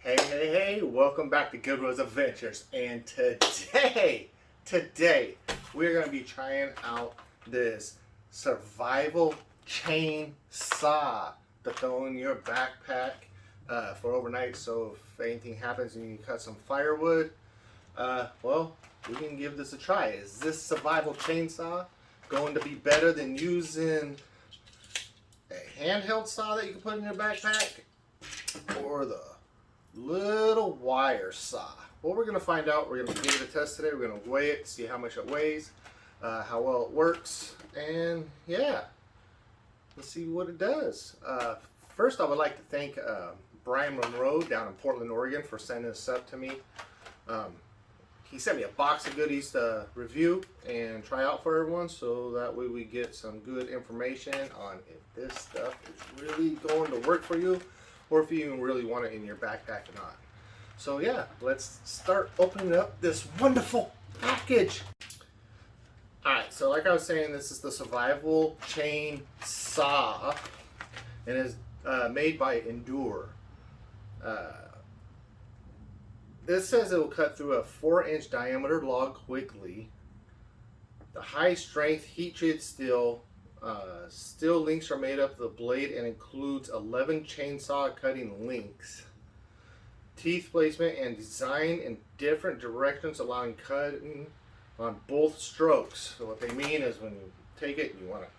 Hey, welcome back to Goodwill's Adventures. And today, we're going to be trying out this survival chainsaw to throw in your backpack for overnight. So if anything happens and you cut some firewood, well, we can give this a try. Is this survival chainsaw going to be better than using a handheld saw that you can put in your backpack, or the little wire saw? Well, we're going to find out. We're going to give it a test today. We're going to weigh it, see how much it weighs, how well it works, and yeah, let's see what it does. First, I would like to thank Brian Monroe down in Portland, Oregon for sending this up to me. He sent me a box of goodies to review and try out for everyone, so that way we get some good information on if this stuff is really going to work for you, or if you even really want it in your backpack or not. So yeah, let's start opening up this wonderful package. Alright, so like I was saying, this is the Survival Chainsaw, and it's made by NDUR. This says it will cut through a 4-inch diameter log quickly. The high-strength heat-treated steel links are made up of the blade and includes 11 chainsaw cutting links. Teeth placement and design in different directions, allowing cutting on both strokes. So what they mean is when you take it, you want it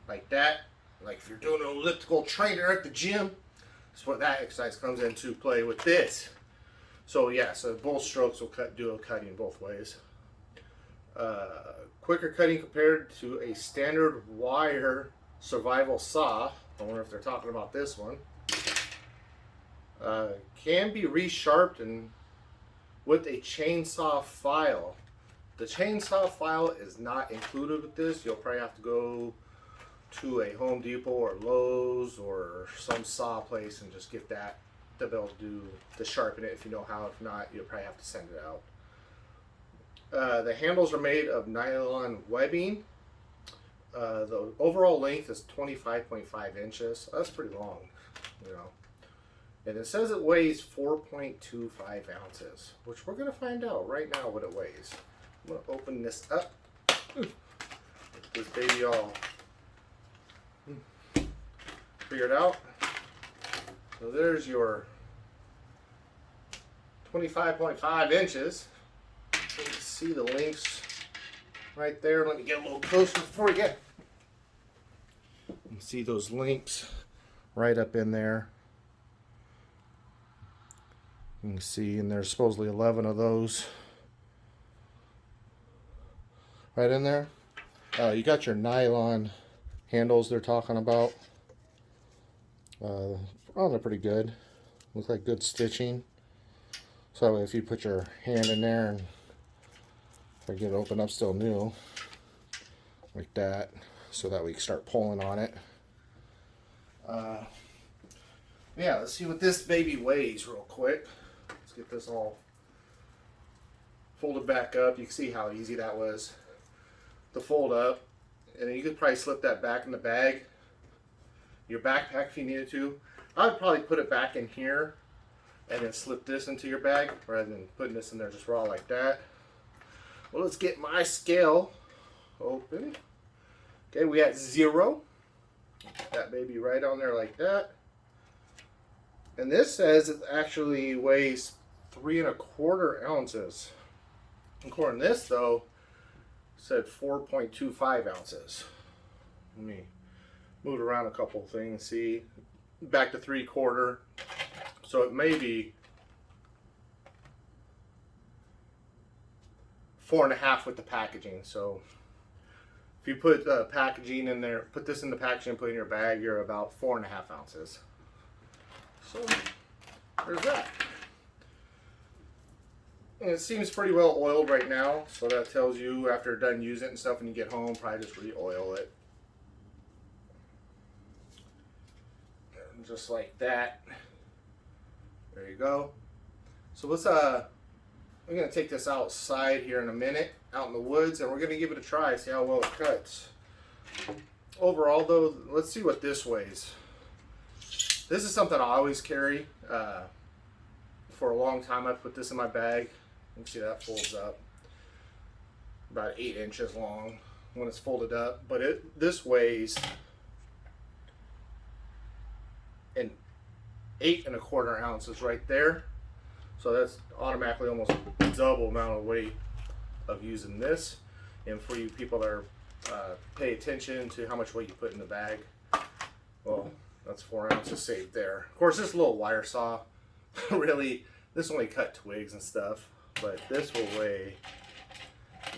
like that. Like if you're doing an elliptical trainer at the gym, that's what that exercise comes into play with this. So yeah, so both strokes will do a cutting both ways. Quicker cutting compared to a standard wire survival saw. I wonder if they're talking about this one. Can be resharpened and with a chainsaw file. The chainsaw file is not included with this. You'll probably have to go to a Home Depot or Lowe's or some saw place and just get that to be able to sharpen it if you know how. If not, you'll probably have to send it out. The handles are made of nylon webbing. The overall length is 25.5 inches. That's pretty long, you know. And it says it weighs 4.25 ounces, which we're going to find out right now what it weighs. I'm going to open this up. Get this baby all figured out. So there's your 25.5 inches. You can see the links right there. Let me get a little closer before we get. You can see those links right up in there. You can see, and there's supposedly 11 of those right in there. You got your nylon handles they're talking about. Oh, they're pretty good. Look like good stitching. So if you put your hand in there and if I get it open up still new, like that, so that we can start pulling on it. Yeah, let's see what this baby weighs real quick. Let's get this all folded back up. You can see how easy that was to fold up. And then you could probably slip that back in the bag, your backpack if you needed to. I would probably put it back in here and then slip this into your bag rather than putting this in there just raw like that. Well, let's get my scale open. Okay, we had 0. That baby right on there like that. And this says it actually weighs 3¼ ounces. According to this though, it said 4.25 ounces. Let me move around a couple things, see. Back to 3/4. So it may be 4.5 with the packaging. So if you put packaging in there, put this in the packaging and put it in your bag, you're about 4.5 ounces. So there's that. And it seems pretty well oiled right now, so that tells you after you're done using it and stuff, when you get home, probably just re-oil it. And just like that. There you go. So let's I'm gonna take this outside here in a minute, out in the woods, and we're gonna give it a try, see how well it cuts. Overall though, let's see what this weighs. This is something I always carry. for a long time. I put this in my bag. You can see that folds up. About 8 inches long when it's folded up. But this weighs an 8 1/4 ounces right there. So that's automatically almost double amount of weight of using this. And for you people that are pay attention to how much weight you put in the bag, well, that's 4 ounces saved there. Of course, this little wire saw, really, this only cut twigs and stuff, but this will weigh,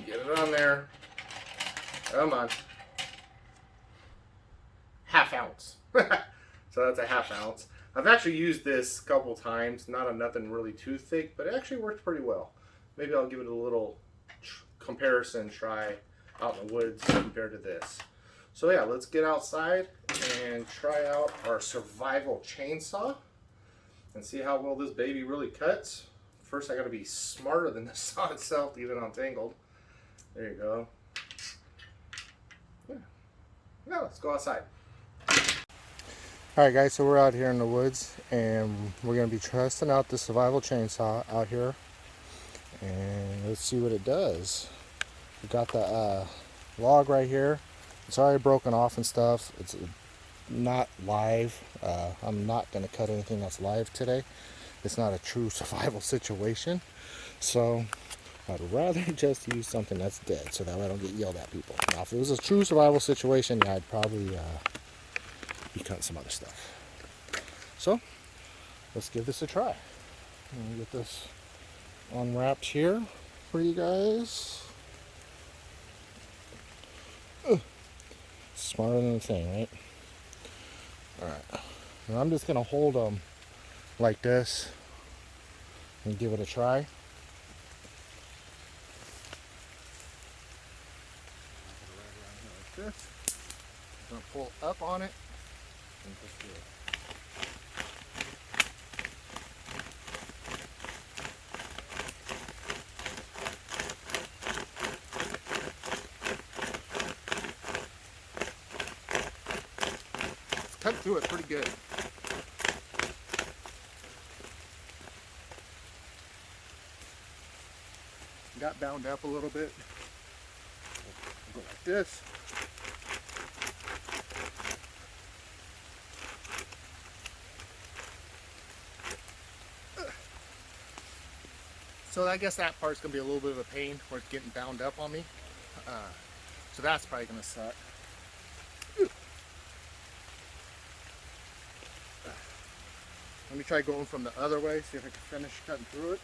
get it on there, come on, ½ ounce. So that's a ½ ounce. I've actually used this a couple times, not on nothing really too thick, but it actually works pretty well. Maybe I'll give it a little comparison try out in the woods compared to this. So yeah, let's get outside and try out our survival chainsaw and see how well this baby really cuts. First, I gotta be smarter than the saw itself to get it untangled. There you go. Yeah, now let's go outside. Alright guys, so we're out here in the woods and we're going to be testing out the survival chainsaw out here, and let's see what it does. We got the log right here. It's already broken off and stuff. It's not live. I'm not going to cut anything that's live today. It's not a true survival situation, so I'd rather just use something that's dead so that way I don't get yelled at people. Now if it was a true survival situation, yeah, I'd probably be cutting some other stuff. So let's give this a try. Let me get this unwrapped here for you guys. Smarter than the thing, right? Alright, and I'm just gonna hold them like this and give it a try. Like this. I'm gonna pull up on it. It's cut through it pretty good. Got bound up a little bit. Go like this. So I guess that part's going to be a little bit of a pain where it's getting bound up on me. So that's probably going to suck. Let me try going from the other way, see if I can finish cutting through it.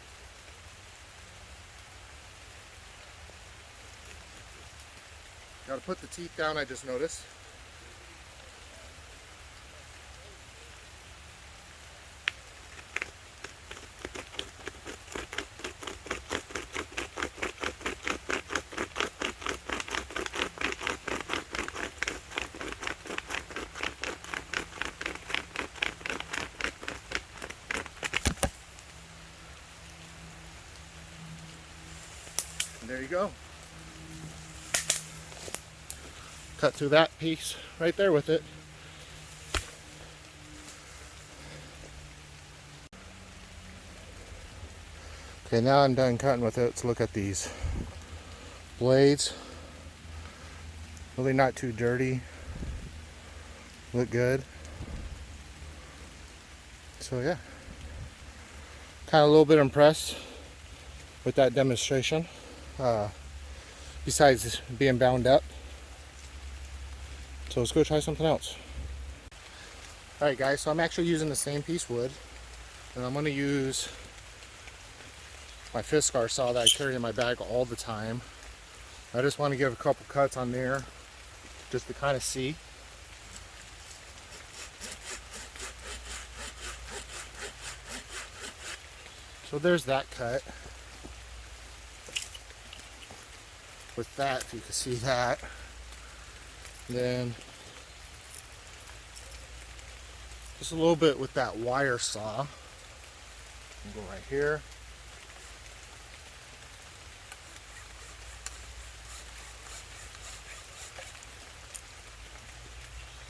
Got to put the teeth down, I just noticed. There you go. Cut through that piece right there with it. Okay, now I'm done cutting with it. Let's look at these blades. Really not too dirty. Look good. So yeah, kind of a little bit impressed with that demonstration. Besides being bound up. So let's go try something else. Alright guys, so I'm actually using the same piece of wood, and I'm going to use my Fiskar saw that I carry in my bag all the time. I just want to give a couple cuts on there just to kind of see. So there's that cut. With that, if you can see that. Then just a little bit with that wire saw. Go right here.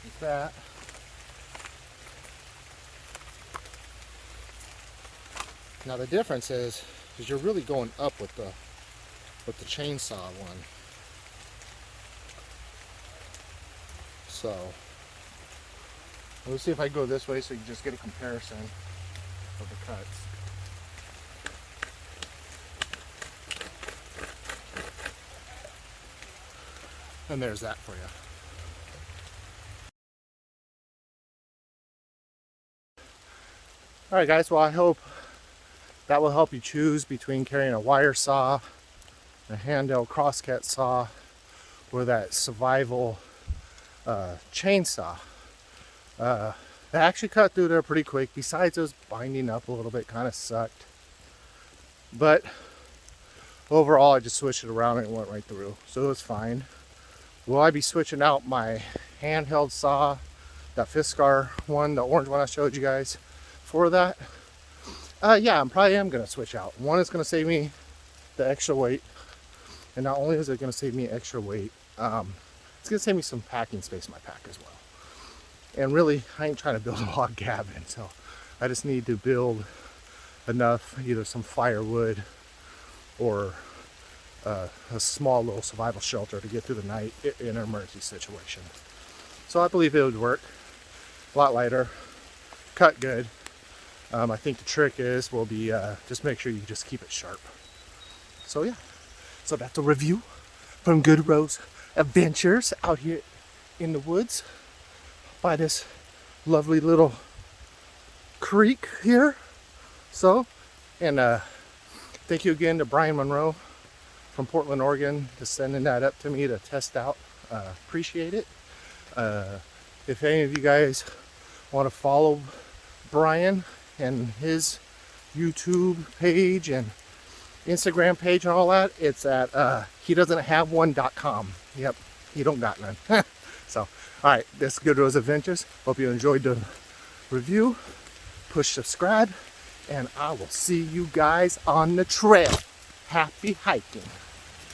Like that. Now the difference is you're really going up with the chainsaw one. So let's see if I go this way so you can just get a comparison of the cuts. And there's that for you. Alright guys, well I hope that will help you choose between carrying a wire saw, a handheld crosscut saw, or that survival chainsaw. They actually cut through there pretty quick. Besides those binding up a little bit, kind of sucked. But overall I just switched it around and it went right through. So it was fine. Will I be switching out my handheld saw, that Fiskar one, the orange one I showed you guys, for that? Yeah, I probably am going to switch out. One is going to save me the extra weight. And not only is it going to save me extra weight, it's going to save me some packing space in my pack as well. And really, I ain't trying to build a log cabin, so I just need to build enough, either some firewood or a small little survival shelter to get through the night in an emergency situation. So I believe it would work. A lot lighter, cut good. I think the trick will be just make sure you just keep it sharp. So yeah, so that's a review from Good Rose Adventures out here in the woods by this lovely little creek here. So, and thank you again to Brian Monroe from Portland, Oregon, for sending that up to me to test out. Appreciate it. If any of you guys want to follow Brian and his YouTube page and Instagram page and all that, it's at hedoesn'thaveone.com. Yep, he don't got none. So, alright, this is Good Rose Adventures. Hope you enjoyed the review. Push subscribe, and I will see you guys on the trail. Happy hiking.